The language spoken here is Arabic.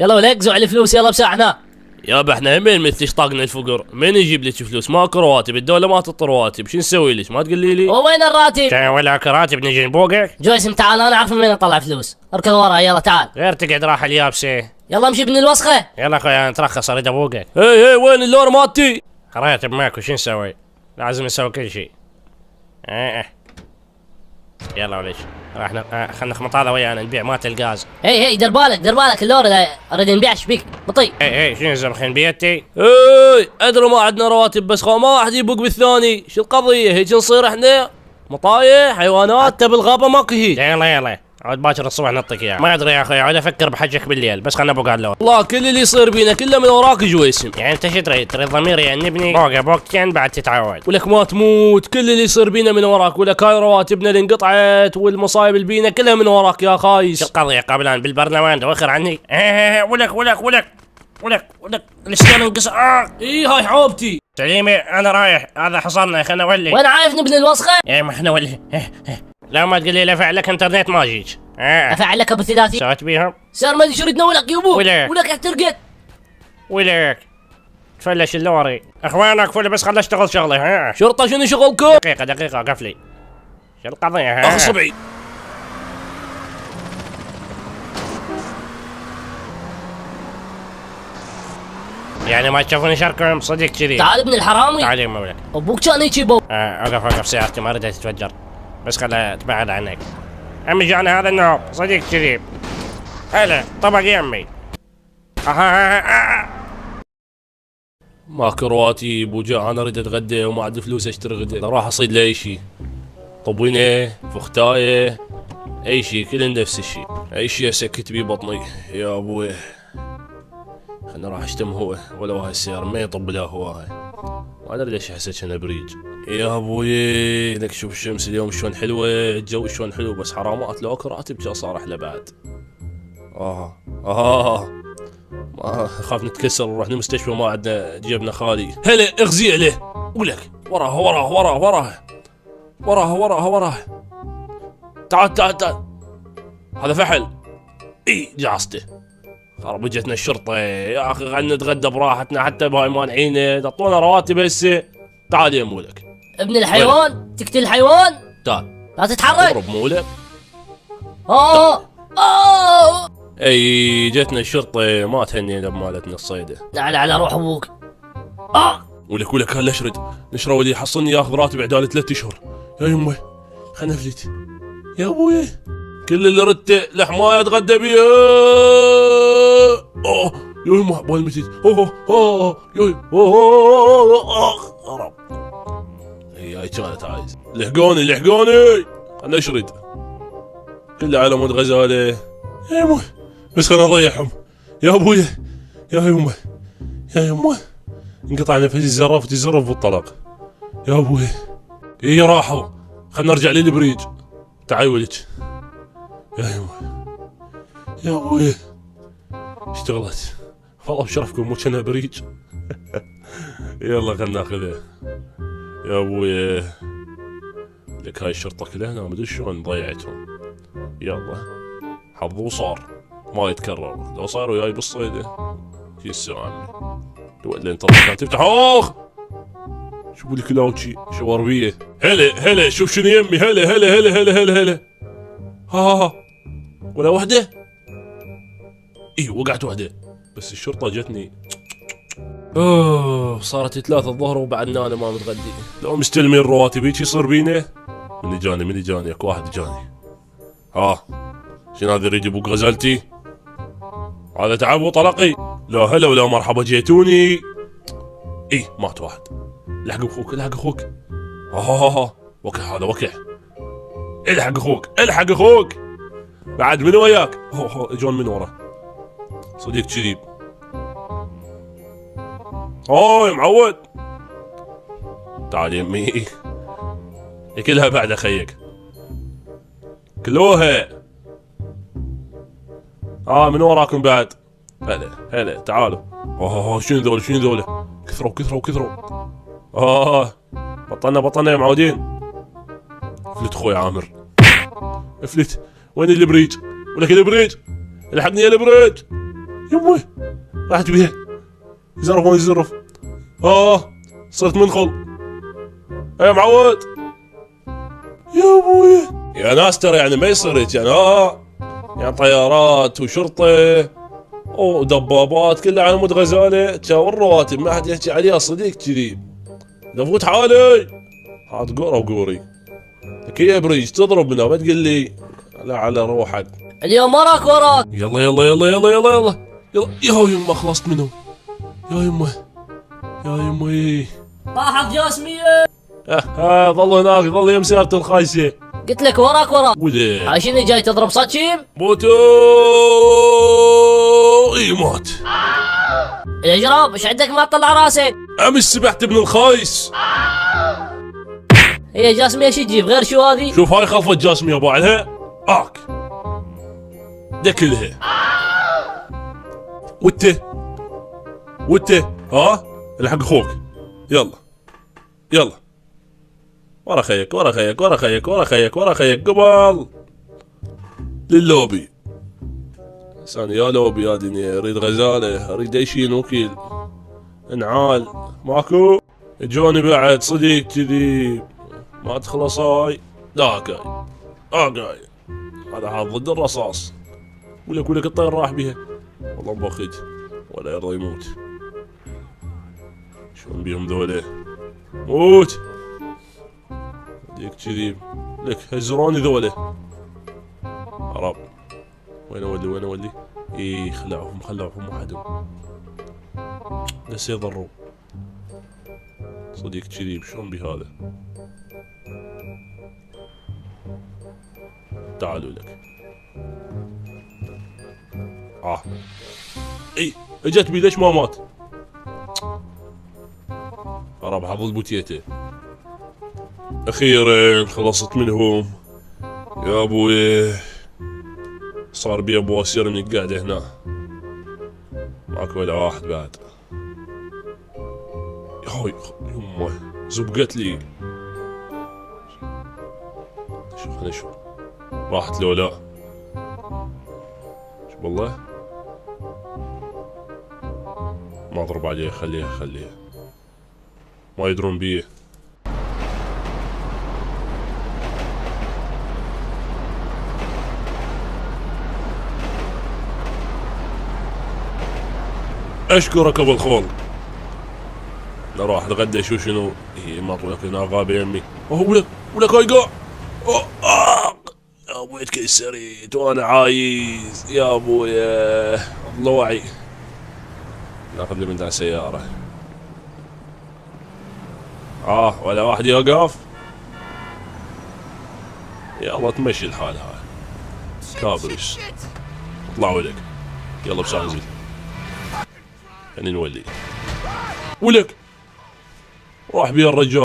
يلا ولك زع الفلوس يلا بساعنا. يابا احنا همين مثلش طاقنا الفقر، مين يجيب لك فلوس؟ ماكو رواتب، الدولة ما تعطي رواتب، شو نسوي لك؟ ما تقولي لي؟ وين الراتب؟ كان ولا راتب نجي نبوقك؟ جويسم تعال انا اعرف من وين اطلع فلوس، اركض ورا يلا تعال. غير تقعد راحة اليابسة. يلا امشي ابن الوسخة. يلا اخوي نترخص اريد ابوقك. هي وين اللور مالتي؟ راتب ماكو شو نسوي؟ لازم نسوي كل شيء. يلا وليش راح خلنا نخمط هذا ويانا نبيع مات الغاز. هي دير بالك اللور اريد نبيع شبيك بطيء. شو نزل خين بيتي؟ ادري ما عندنا رواتب بس ما واحد يبوق بالثاني، شو القضية؟ هيك نصير احنا مطايح حيوانات؟ حتى بالغابة ماكو هيك. يلا عود باكر الصبح نعطيك اياه. ما ادري يا اخوي عود افكر بحجك بالليل بس خلنا ابوق اللون. والله كل اللي يصير بينا كله من وراك جويسم. يعني انت شو تريد ضميري يأنبني؟ بوقتين بعد تتعود. ولك ما تموت، كل اللي يصير بينا من وراك، ولك هاي رواتبنا اللي انقطعت والمصايب اللي بينا كلها من وراك يا خايس. شو القضية قبلان بالبرلمان دوخر عني؟ ولك الستون انقص. اي هاي حوبتي. سليمي انا رايح، هذا حصلنا خلنا نولي. وين عايفني ابن الوسخة؟ ما احنا نولي. لا ما تقول لي افعل لك انترنت ما جيك. افعل لك ابو ثلاثي. سويت بيهم؟ صار ما ادري شو ردنا ولك يبو. ولك احترقت. ولك تفلش اللوري. اخوانك فل بس خل اشتغل شغله. شرطة شنو شغلكم؟ دقيقة قفلي. شو القضية؟ اخ صبعي. يعني ما تشوفوني شركم صدق كذي. تعال ابن الحرامي. تعال يما ولك. ابوك كان يجي بو. اوقف سيارتي ما اريدها تتفجر بس خلها تبعد عنك. عمي جانا هذا النوب صدق كذي. هلا طبق يمي. ماكو رواتب وجاع انا اريد اتغدى وما عندي فلوس اشتري غدا، راح اصيد لي اي شيء، طبينه فختايه اي شيء كله نفس الشيء، اي شيء اسكت بيه بطني يا ابوي. خلنا راح اشتم هو ولو هاي السيارة ما يطب لا هو هاي، ما ادري ليش احس انه بريج يا ابوي. لك شوف الشمس اليوم شلون حلوه، الجو شلون حلو، بس حرامات لو اكو راتب جا صار احلى بعد. ما خاف نتكسر ونروح المستشفى ما عندنا جيبنا خالي. هلا اغزي عليه ولك وراه. تعال هذا فحل. اي جعصته خرب جتنا الشرطة يا اخي. خلنا نتغدى براحتنا حتى بهاي مانعينه، عطونا رواتب هسه. تعال يا مولك ابن الحيوان تقتل الحيوان. تعال لا تتحرك. اضرب مولك. اوه اي جتنا الشرطة ما تهنينا بمالتنا الصيدة. تعال على روح ابوك. ولك هلا نشرة ولي يحصلني ياخذ راتب عدالة 3 اشهر. يا يمه خلنا نفلت يا ابوي. كل اللي ردته لحماية اتغدى بيها. يا يمه حبال متيت. يا رب هاي كانت عايز. لحقوني خلنا نشرد كله على مود غزالة. يا يمه بس خلنا نضيعهم يا ابوي. يا يمه انقطع نفسي الزرف والطلق يا ابوي. ايه راحوا خلنا نرجع للبريج. تعال ولج يا يمه يا ابوي. اشتغلت والله بشرفكم مو كنا بريج. يلا خلنا ناخذها يا ابوي. لك هاي الشرطة كلها انا مدري شلون ضيعتهم. يلا حظو صار ما يتكرر، لو صار وياي بالصيدة شي السلامة. ولا انت كانت تفتح شو بقول لك لاوتشي شواربيه. هلا شوف شنو يمي. هلا ولا وحده. اي وقعت وحده بس الشرطه جتني. صارت 3 الظهر وبعدنا انا ما متغدي. لو مستلمين رواتب هيك يصير بينا. من جاني اكو واحد جاني. شنو هذا يريد يبوق غزالتي؟ هذا تعب وطلقي. لا هلا ولا مرحبا جيتوني. اي مات واحد. لحق اخوك. وكح هذا وكح. الحق اخوك بعد من وياك. اجون من ورا صديق شريب. يا معود تعال يمي. كلها بعد اخيك كلوها. من وراكم بعد. هلا تعالوا. شنو ذولا كثروا. بطلنا يا معودين. افلت اخوي عامر افلت. وين البريج؟ ولك البريج الحقني يا البريج يمه راحت بيها. يزرف ما يزرف. صرت منخل. يا معود. يا ابوي يا ناس ترى يعني ما يصير هيك يعني يعني طيارات وشرطة ودبابات كلها على مود غزالة تشاور الرواتب ما حد يحكي عليها صديق كذي. دفوت حالي هات قورة وقوري لك يا بريج تضرب منها ما تقول لي لا على روحك. اليوم وراك وراك. يلا يلا يلا يلا يلا يلا يلا يا يمه خلصت منه. يا يمه يا يمي طاحت جاسمية. ظل هناك ظل يم سيارته الخايسة. قلت لك وراك وراك. وده عايشيني جاي تضرب صدشيم. موتو مات. الاجرام ايش عندك ما تطلع راسك؟ امس سبحت ابن الخايس. هي جاسمية شو تجيب غير شو هذه؟ شوف هاي خلفت جاسمية بعدها دكلها. وانت الحق اخوك. يلا يلا ورا خيك ورا خيك ورا خيك ورا خيك ورا خيك قبل للوبي. ثاني يا لوبي يا دنيا اريد غزالة اريد ايشين وكيل انعال ماكو. جوني بعد صديق كذي ما تخلص هاي داكاي هذا حاط ضد الرصاص. ولك الطير راح بيها والله مبخج ولا يرضى يموت. شلون بيهم ذولا موت ديك كذي لك هزروني ذولا. عرب وين اولي خلعوهم وحدهم بس يضروا صديق كذي شلون بهذا. تعالوا لك اجت بي ليش ما مات. عرب حظ بوتيته. اخيرا خلصت منهم يا ابوي. صار بي ابو اسير من قاعد هنا ماكو ولا واحد بعد. هاي يمه زبقت لي. خلينا نشوف راحت لو لا. شوف والله ما اضرب عليه خليها ما يدرون بيه. اشكرك ابو الخول. نروح نغدى شنو هي مطلق هنا غابة يمي. ولك هاي قاع. يا ابوي تكسريت وانا عايز يا ابوي ضلوعي. ناخذ لي من سيارة. ولا واحد يوقف. يلا تمشي الحال هاي كابرس. اطلعوا لك يلا بسانزل خلينا نولي. ولك راح بيا الرجال.